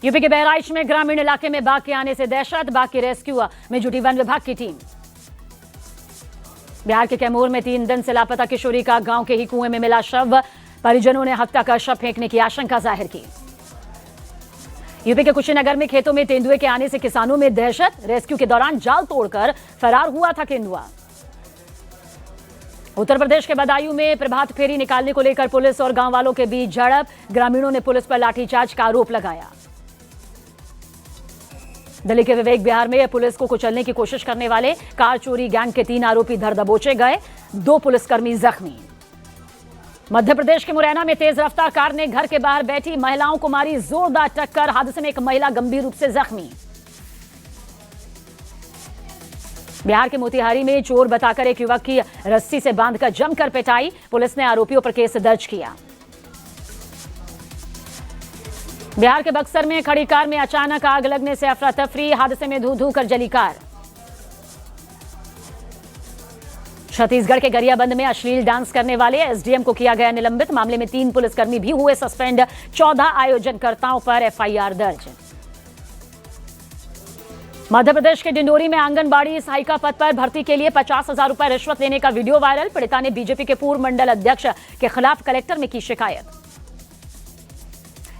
UP के बहराइच में ग्रामीण इलाके में बाघ के आने से दहशत, बाघ की रेस्क्यू में जुटी वन विभाग की टीम। बिहार के कैमूर में 3 दिन से लापता किशोरी का गांव के ही कुएं में मिला शव, परिजनों ने हत्या कर शव फेंकने की आशंका जाहिर की। यूपी के कुशीनगर में खेतों में तेंदुए के आने से किसानों में दहशत, रेस्क्यू के दौरान जाल तोड़कर फरार हुआ था तेंदुआ। उत्तर प्रदेश के बदायूं में प्रभात फेरी निकालने को लेकर पुलिस और गांव वालों के बीच झड़प, ग्रामीणों ने पुलिस पर लाठीचार्ज का आरोप लगाया। दिल्ली के विवेक बिहार में पुलिस को कुचलने की कोशिश करने वाले कार चोरी गैंग के 3 आरोपी धर दबोचे गए, 2 पुलिसकर्मी जख्मी। मध्य प्रदेश के मुरैना में तेज रफ्तार कार ने घर के बाहर बैठी महिलाओं को मारी जोरदार टक्कर, हादसे में एक महिला गंभीर रूप से जख्मी। बिहार के मोतिहारी में चोर बताकर एक युवक की रस्सी से बांधकर जमकर पिटाई, पुलिस ने आरोपियों पर केस दर्ज किया। बिहार के बक्सर में खड़ी कार में अचानक आग लगने से अफरा तफरी, हादसे में धू धू कर जली कार। छत्तीसगढ़ के गरियाबंद में अश्लील डांस करने वाले एसडीएम को किया गया निलंबित, मामले में 3 पुलिसकर्मी भी हुए सस्पेंड, 14 आयोजनकर्ताओं पर एफआईआर दर्ज। मध्य प्रदेश के डिंडोरी में आंगनबाड़ी सहायिका पद पर भर्ती के लिए 50,000 रुपए रिश्वत लेने का वीडियो वायरल, पीड़िता ने बीजेपी के पूर्व मंडल अध्यक्ष के खिलाफ कलेक्टर में की शिकायत।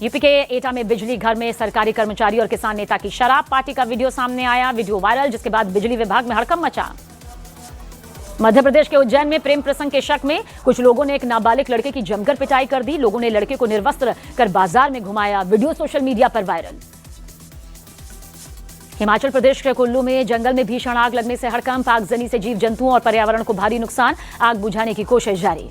यूपी के एटा में बिजली घर में सरकारी कर्मचारी और किसान नेता की शराब पार्टी का वीडियो सामने आया, वीडियो वायरल, जिसके बाद बिजली विभाग में हड़कंप मचा। मध्य प्रदेश के उज्जैन में प्रेम प्रसंग के शक में कुछ लोगों ने एक नाबालिग लड़के की जमकर पिटाई कर दी, लोगों ने लड़के को निर्वस्त्र कर बाजार में घुमाया, वीडियो सोशल मीडिया पर वायरल। हिमाचल प्रदेश के कुल्लू में जंगल में भीषण आग लगने से हड़कंप, आगजनी से जीव जंतुओं और पर्यावरण को भारी नुकसान, आग बुझाने की कोशिश जारी।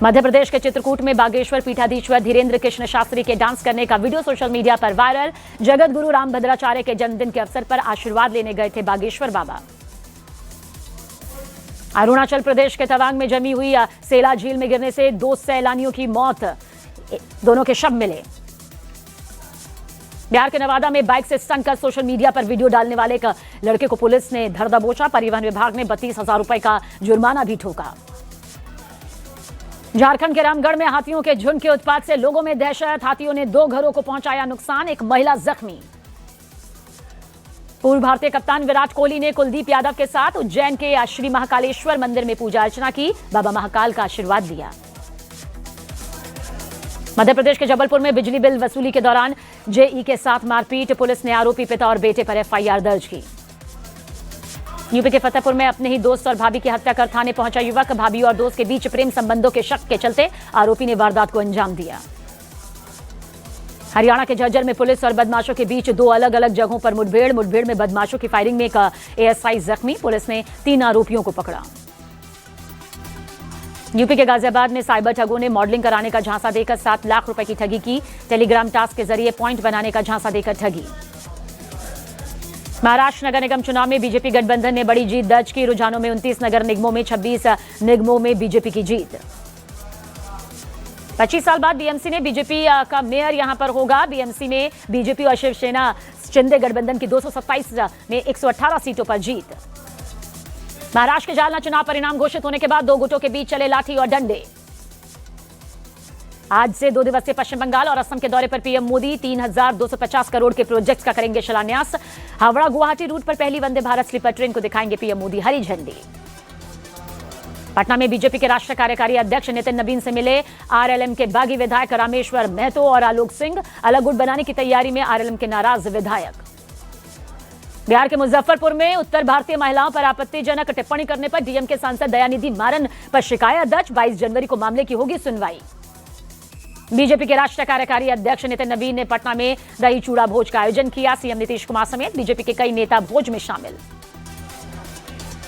मध्य प्रदेश के चित्रकूट में बागेश्वर पीठाधीश्वर धीरेन्द्र कृष्ण शास्त्री के डांस करने का वीडियो सोशल मीडिया पर वायरल, जगत गुरु रामभद्राचार्य के जन्मदिन के अवसर पर आशीर्वाद लेने गए थे बागेश्वर बाबा। अरुणाचल प्रदेश के तवांग में जमी हुई सेला झील में गिरने से 2 सैलानियों की मौत, दोनों के शव मिले। बिहार के नवादा में बाइक से स्टंट कर सोशल मीडिया पर वीडियो डालने वाले एक लड़के को पुलिस ने धर दबोचा, परिवहन विभाग ने 32,000 रुपए का जुर्माना भी ठोका। झारखंड के रामगढ़ में हाथियों के झुंड के उत्पात से लोगों में दहशत, हाथियों ने 2 घरों को पहुंचाया नुकसान, एक महिला जख्मी। पूर्व भारतीय कप्तान विराट कोहली ने कुलदीप यादव के साथ उज्जैन के श्री महाकालेश्वर मंदिर में पूजा अर्चना की, बाबा महाकाल का आशीर्वाद लिया। मध्य प्रदेश के जबलपुर में बिजली बिल वसूली के दौरान जेई के साथ मारपीट, पुलिस ने आरोपी पिता और बेटे पर एफआईआर दर्ज की। यूपी के फतेहपुर में अपने ही दोस्त और भाभी की हत्या कर थाने पहुंचा युवक, भाभी और दोस्त के बीच प्रेम संबंधों के शक के चलते आरोपी ने वारदात को अंजाम दिया। हरियाणा के झज्जर में पुलिस और बदमाशों के बीच 2 अलग अलग जगहों पर मुठभेड़ में बदमाशों की फायरिंग में एक एएसआई जख्मी, पुलिस ने 3 आरोपियों को पकड़ा। यूपी के गाजियाबाद में साइबर ठगों ने मॉडलिंग कराने का झांसा देकर 7 लाख रुपए की ठगी की, टेलीग्राम टास्क के जरिए पॉइंट बनाने का झांसा देकर ठगी। महाराष्ट्र नगर निगम चुनाव में बीजेपी गठबंधन ने बड़ी जीत दर्ज की, रुझानों में 29 नगर निगमों में 26 निगमों में बीजेपी की जीत। 25 साल बाद बीएमसी ने बीजेपी का मेयर यहां पर होगा, बीएमसी में बीजेपी और शिवसेना शिंदे गठबंधन की 227 में 118 सीटों पर जीत। महाराष्ट्र के जालना चुनाव परिणाम घोषित होने के बाद 2 गुटों के बीच चले लाठी और डंडे। आज से 2 दिवसीय पश्चिम बंगाल और असम के दौरे पर पीएम मोदी 3,250 करोड़ के प्रोजेक्ट्स का करेंगे शिलान्यास। हावड़ा गुवाहाटी रूट पर पहली वंदे भारत स्लीपर ट्रेन को दिखाएंगे पीएम मोदी हरी झंडी। पटना में बीजेपी के राष्ट्रीय कार्यकारी अध्यक्ष नितिन नवीन से मिले आरएलएम के बागी विधायक रामेश्वर महतो और आलोक सिंह, अलग गुट बनाने की तैयारी में आरएलएम के नाराज विधायक। बिहार के मुजफ्फरपुर में उत्तर भारतीय महिलाओं पर आपत्तिजनक टिप्पणी करने पर डीएमके सांसद दयानिधि मारन पर शिकायत दर्ज, 22 जनवरी को मामले की होगी सुनवाई। बीजेपी के राष्ट्रीय कार्यकारी अध्यक्ष नितिन नवीन ने पटना में दही चूड़ा भोज का आयोजन किया, सीएम नीतीश कुमार समेत बीजेपी के कई नेता भोज में शामिल।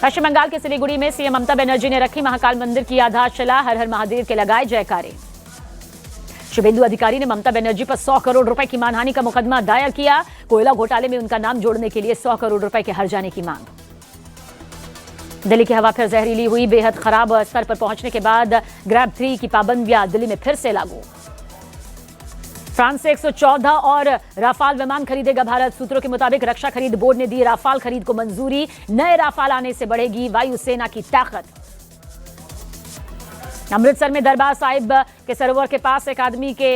पश्चिम बंगाल के सिलीगुड़ी में सीएम ममता बनर्जी ने रखी महाकाल मंदिर की आधारशिला, हर हर महादेव के लगाए जयकारे। शुभेंदु अधिकारी ने ममता बनर्जी पर 100 करोड़ रुपए की मानहानि का मुकदमा दायर किया, कोयला घोटाले में उनका नाम जोड़ने के लिए 100 करोड़ रुपए के हर जाने की मांग। दिल्ली की हवा फिर जहरीली हुई, बेहद खराब स्तर पर पहुंचने के बाद ग्रैब 3 की पाबंदियां दिल्ली में फिर से लागू। फ्रांस से 114 और राफाल विमान खरीदेगा भारत, सूत्रों के मुताबिक रक्षा खरीद बोर्ड ने दी राफाल खरीद को मंजूरी, नए राफाल आने से बढ़ेगी वायुसेना की ताकत। अमृतसर में दरबार साहिब के सरोवर के पास एक आदमी के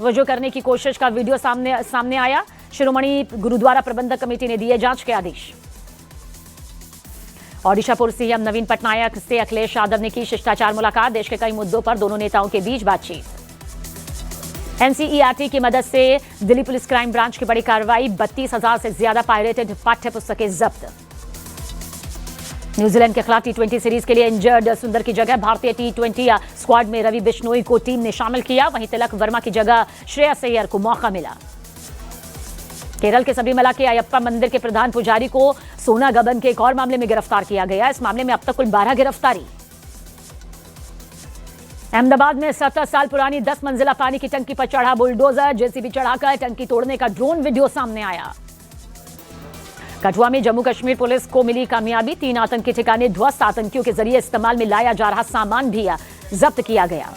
वजू करने की कोशिश का वीडियो सामने आया। शिरोमणि गुरुद्वारा प्रबंधक कमेटी ने दिए जांच के आदेश। ओडिशा पूर्व सीएम नवीन पटनायक से अखिलेश यादव ने की शिष्टाचार मुलाकात। देश के कई मुद्दों पर दोनों नेताओं के बीच बातचीत। एनसीईआरटी की मदद से दिल्ली पुलिस क्राइम ब्रांच की बड़ी कार्रवाई। 32,000 से ज्यादा पायरेटेड पाठ्य पुस्तकें जब्त। न्यूजीलैंड के खिलाफ टी20 सीरीज के लिए इंजर्ड सुंदर की जगह भारतीय टी20 स्क्वाड में रवि बिश्नोई को टीम ने शामिल किया। वहीं तिलक वर्मा की जगह श्रेयस अय्यर को मौका मिला। केरल के सबरीमला के अयप्पा मंदिर के प्रधान पुजारी को सोना गबन के एक और मामले में गिरफ्तार किया गया। इस मामले में अब तक कुल 12 गिरफ्तारी। अहमदाबाद में 17 साल पुरानी 10 मंजिला पानी की टंकी पर चढ़ा बुलडोजर। जेसीबी चढ़ाकर टंकी तोड़ने का ड्रोन वीडियो सामने आया। कठुआ में जम्मू कश्मीर पुलिस को मिली कामयाबी। 3 आतंकी ठिकाने ध्वस्त। आतंकियों के जरिए इस्तेमाल में लाया जा रहा सामान भी जब्त किया गया।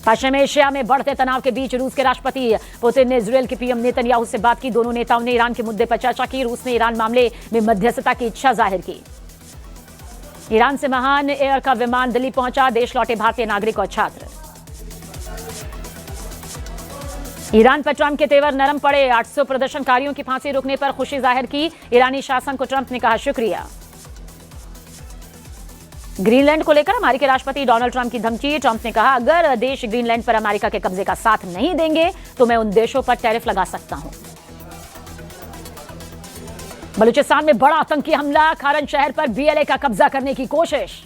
पश्चिम एशिया में बढ़ते तनाव के बीच रूस के राष्ट्रपति पुतिन ने इजरायल के पीएम नेतन्याहू से बात की। दोनों नेताओं ने ईरान के मुद्दे पर चर्चा की। रूस ने ईरान मामले में मध्यस्थता की इच्छा जाहिर की। ईरान से महान एयर का विमान दिल्ली पहुंचा। देश लौटे भारतीय नागरिक और छात्र। ईरान पर ट्रंप के तेवर नरम पड़े। 800 प्रदर्शनकारियों की फांसी रुकने पर खुशी जाहिर की। ईरानी शासन को ट्रंप ने कहा शुक्रिया। ग्रीनलैंड को लेकर अमेरिकी राष्ट्रपति डोनाल्ड ट्रंप की धमकी। ट्रंप ने कहा अगर देश ग्रीनलैंड पर अमेरिका के कब्जे का साथ नहीं देंगे तो मैं उन देशों पर टैरिफ लगा सकता हूं। बलूचिस्तान में बड़ा आतंकी हमला। खारन शहर पर बीएलए का कब्जा करने की कोशिश।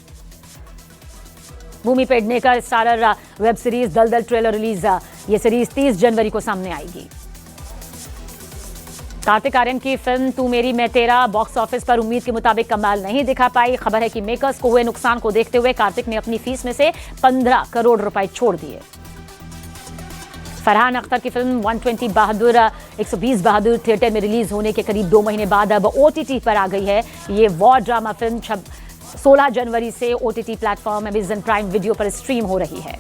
भूमि पेडनेकर स्टारर वेब सीरीज दलदल ट्रेलर रिलीज। ये सीरीज 30 जनवरी को सामने आएगी। कार्तिक आर्यन की फिल्म तू मेरी मैं तेरा बॉक्स ऑफिस पर उम्मीद के मुताबिक कमाल नहीं दिखा पाई। खबर है कि मेकर्स को हुए नुकसान को देखते हुए कार्तिक ने अपनी फीस में से 15 करोड़ रुपए छोड़ दिए। फरहान अख्तर की फिल्म 120 बहादुर थिएटर में रिलीज होने के करीब 2 महीने बाद अब ओटीटी पर आ गई है। ये वॉर ड्रामा फिल्म 16 जनवरी से OTT platform Amazon prime video पर स्ट्रीम हो रही है।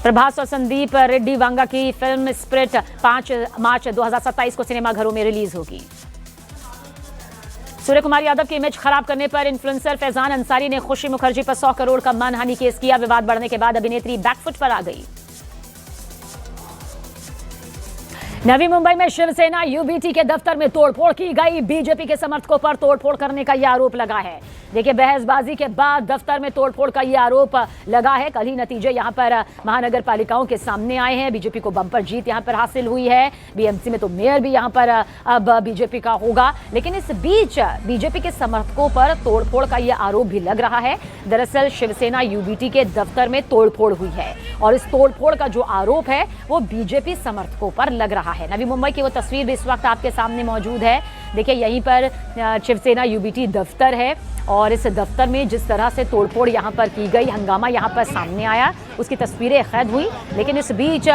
प्रभास और संदीप रेड्डी वांगा की फिल्म स्पिरिट 5 मार्च 2027 को सिनेमाघरों में रिलीज होगी। सूर्य कुमार यादव की इमेज खराब करने पर इन्फ्लुएंसर फैजान अंसारी ने खुशी मुखर्जी पर 100 करोड़ का मानहानि केस किया। विवाद बढ़ने के बाद अभिनेत्री बैकफुट पर आ गई। नवी मुंबई में शिवसेना यूबीटी के दफ्तर में तोड़फोड़ की गई। बीजेपी के समर्थकों पर तोड़फोड़ करने का यह आरोप लगा है। देखिए, बहसबाजी के बाद दफ्तर में तोड़फोड़ का यह आरोप लगा है। कल ही नतीजे यहां पर महानगर पालिकाओं के सामने आए हैं। बीजेपी को बम्पर जीत यहां पर हासिल हुई है। बीएमसी में तो मेयर भी यहां पर अब बीजेपी का होगा। लेकिन इस बीच बीजेपी के समर्थकों पर तोड़फोड़ का यह आरोप भी लग रहा है। दरअसल शिवसेना यूबीटी के दफ्तर में तोड़फोड़ हुई है और इस तोड़फोड़ का जो आरोप है वो बीजेपी समर्थकों पर लग रहा है। नवी मुंबई की वो तस्वीर भी इस वक्त आपके सामने मौजूद है। देखिए, यहीं पर शिवसेना यूबीटी दफ्तर है और इस दफ्तर में जिस तरह से तोड़फोड़ यहां पर की गई, हंगामा यहां पर सामने आया, उसकी तस्वीरें कैद हुई। लेकिन इस बीच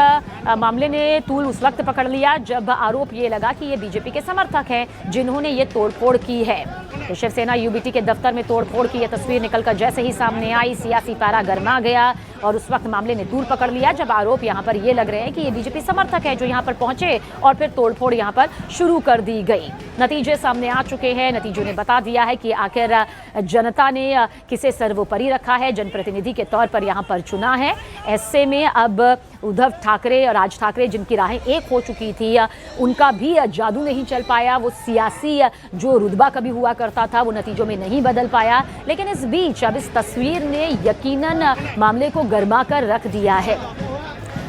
मामले ने तूल उस वक्त पकड़ लिया जब आरोप ये लगा कि ये बीजेपी के समर्थक हैं जिन्होंने ये तोड़फोड़ की है। तो शिवसेना यूबीटी के दफ्तर में तोड़फोड़ की यह तस्वीर निकलकर जैसे ही सामने आई, सियासी पारा गर्मा गया और उस वक्त मामले ने तूल पकड़ लिया जब आरोप यहाँ पर ये लग रहे हैं कि ये बीजेपी समर्थक है जो यहाँ पर पहुंचे और फिर तोड़फोड़ यहाँ पर शुरू कर दी गई। नतीजे सामने आ चुके हैं। नतीजों ने बता दिया है कि आखिर जनता ने किसे सर्वोपरि रखा है, जनप्रतिनिधि के तौर पर यहाँ पर चुना है। ऐसे में अब उद्धव ठाकरे और राज ठाकरे जिनकी राहें एक हो चुकी थी, उनका भी जादू नहीं चल पाया। वो सियासी जो रुतबा कभी हुआ करता था वो नतीजों में नहीं बदल पाया। लेकिन इस बीच अब इस तस्वीर ने यकीनन मामले को गर्मा कर रख दिया है।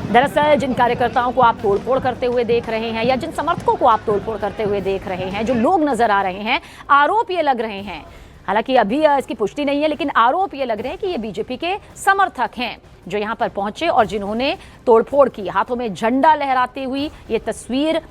दरअसल जिन कार्यकर्ताओं को आप तोड़फोड़ करते हुए देख रहे हैं या जिन समर्थकों को आप तोड़फोड़ करते हुए देख रहे हैं, जो लोग नजर आ रहे हैं, आरोप ये लग रहे हैं, हालांकि अभी इसकी पुष्टि नहीं है, लेकिन आरोप ये लग रहे हैं कि ये बीजेपी के समर्थक हैं जो यहां पर पहुंचे और जिन्होंने तोड़फोड़ की। हाथों में झंडा लहराती हुई ये तस्वीर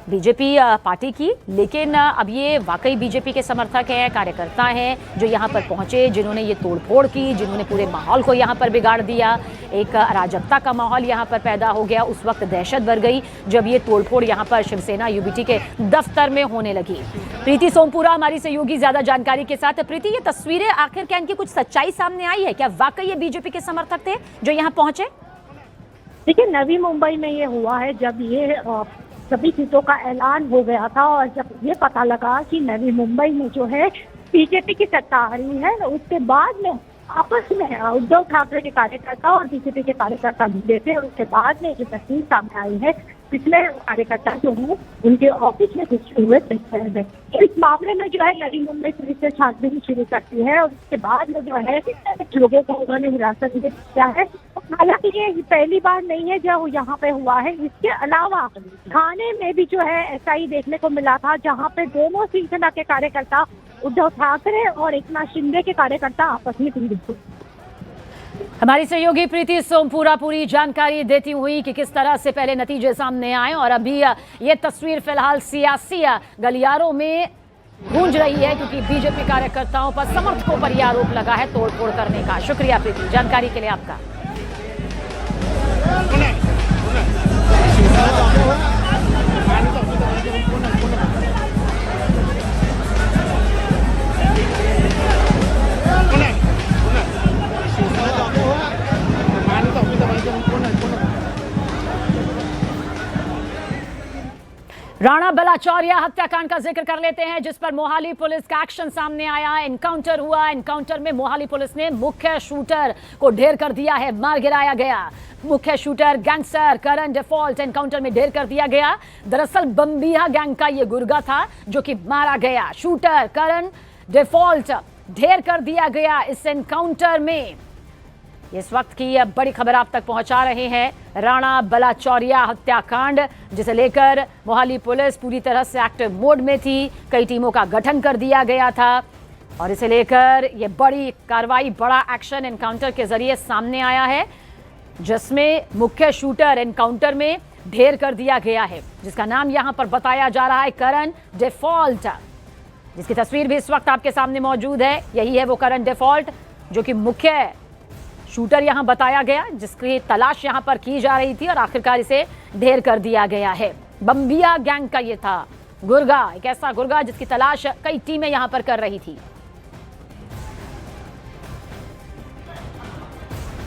बीजेपी पार्टी की, लेकिन अब ये वाकई बीजेपी के समर्थक हैं, कार्यकर्ता हैं जो यहाँ पर पहुंचे, जिन्होंने ये तोड़फोड़ की, जिन्होंने पूरे माहौल को यहाँ पर बिगाड़ दिया। एक अराजकता का माहौल यहाँ पर पैदा हो गया। उस वक्त दहशत बढ़ गई जब ये तोड़फोड़ यहाँ पर शिवसेना यूबीटी के दफ्तर में होने लगी। प्रीति सोमपुरा हमारी सहयोगी ज्यादा जानकारी के साथ। प्रीति, ये तस्वीरें आखिर क्या इनकी कुछ सच्चाई सामने आई है? क्या वाकई ये बीजेपी के समर्थक थे जो यहाँ पहुंचे? देखिए, नवी मुंबई में ये हुआ है जब ये सभी सीटों का ऐलान हो गया था और जब ये पता लगा कि नवी मुंबई में जो है बीजेपी की सत्ता आ रही है, उसके बाद में आपस में उद्धव ठाकरे के कार्यकर्ता और बीजेपी के कार्यकर्ता मिले थे और उसके बाद में ये तस्वीर सामने आई है। पिछले कार्यकर्ता जो है उनके ऑफिस में घुसे हुए दिख रहे हैं। इस मामले में जो है नवी मुंबई पुलिस से छानबीन शुरू करती है और उसके बाद में जो है कुछ लोगों को उन्होंने हिरासत में किया है। हालांकि ये पहली बार नहीं है जो यहाँ पे हुआ है। इसके अलावा थाने में भी जो है ऐसा ही देखने को मिला था, जहाँ पे दोनों शिवसेना के कार्यकर्ता उद्धव ठाकरे और एकनाथ शिंदे के कार्यकर्ता आपस में भिड़ गए। हमारी सहयोगी प्रीति सोमपुरा पूरी जानकारी देती हुई कि किस तरह से पहले नतीजे सामने आए और अभी ये तस्वीर फिलहाल सियासी गलियारों में गूंज रही है, क्योंकि बीजेपी कार्यकर्ताओं पर, समर्थकों पर यह आरोप लगा है तोड़फोड़ करने का। शुक्रिया प्रीति, जानकारी के लिए आपका। राणा बलाचौरिया हत्याकांड का जिक्र कर लेते हैं, जिस पर मोहाली पुलिस का एक्शन सामने आया। एनकाउंटर हुआ। एनकाउंटर में मोहाली पुलिस ने मुख्य शूटर को ढेर कर दिया है, मार गिराया गया। मुख्य शूटर गैंगस्टर करण डिफॉल्ट एनकाउंटर में ढेर कर दिया गया। दरअसल बम्बिया गैंग का ये गुर्गा था जो कि मारा गया। शूटर करण डिफॉल्ट ढेर कर दिया गया इस एनकाउंटर में। इस वक्त की यह बड़ी खबर आप तक पहुंचा रहे हैं। राणा बलाचौरिया हत्याकांड, जिसे लेकर मोहाली पुलिस पूरी तरह से एक्टिव मोड में थी। कई टीमों का गठन कर दिया गया था और इसे लेकर यह बड़ी कार्रवाई, बड़ा एक्शन एनकाउंटर के जरिए सामने आया है, जिसमें मुख्य शूटर एनकाउंटर में ढेर कर दिया गया है, जिसका नाम यहां पर बताया जा रहा है करण डिफॉल्ट, जिसकी तस्वीर भी इस वक्त आपके सामने मौजूद है। यही है वो करण डिफॉल्ट जो कि मुख्य शूटर यहां बताया गया, जिसकी तलाश यहां पर की जा रही थी और आखिरकार इसे ढेर कर दिया गया है। बम्बिया गैंग का ये था गुर्गा, एक ऐसा गुर्गा जिसकी तलाश कई टीमें यहां पर कर रही थी।